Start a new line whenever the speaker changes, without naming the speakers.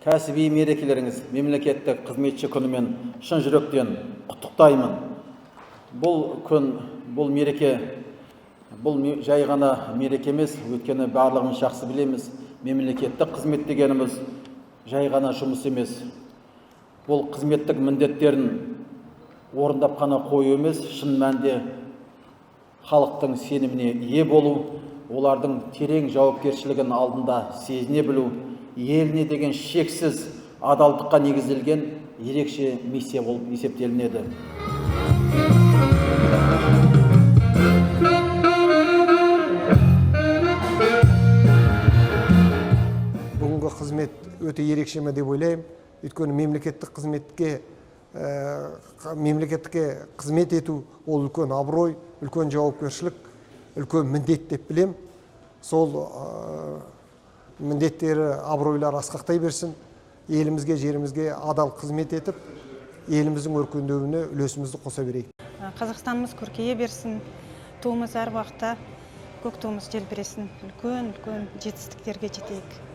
кәсіби мерекелеріңіз, мемлекеттік қызметші күнімен шын жүректен құттықтаймын. Бұл күн, бұл мереке, бұл жай ғана мереке емес, өйткені барлығымыз жақсы білеміз. Мемлекеттік қызмет дегеніміз жай ғана жұмыс емес. Бұл қызметтік міндеттерін орындап қана қою емес, шын мәнінде халықтың сеніміне ие болу, олардың терең жауапкершілігін алдында сезіне білу, еліне деген шексіз адалдыққа негізделген ерекше миссия болып есептелінеді.
Бүгінгі қызмет өте ерекше ме деп ойлаймын. Өйткені мемлекетке қызмет ету ол үлкен абырой, үлкен жауапкершілік, үлкен міндет деп білем. Сол міндеттері, абыройлар асқақтай берсін. Елімізге, жерімізге адал қызмет етіп, еліміздің өркендеуіне үлесімізді қоса берейік.
Қазақстанымыз көркейе берсін, туымыз әр уақытта көк туымыз желбіресін, үлкен жетістіктерге жетейік.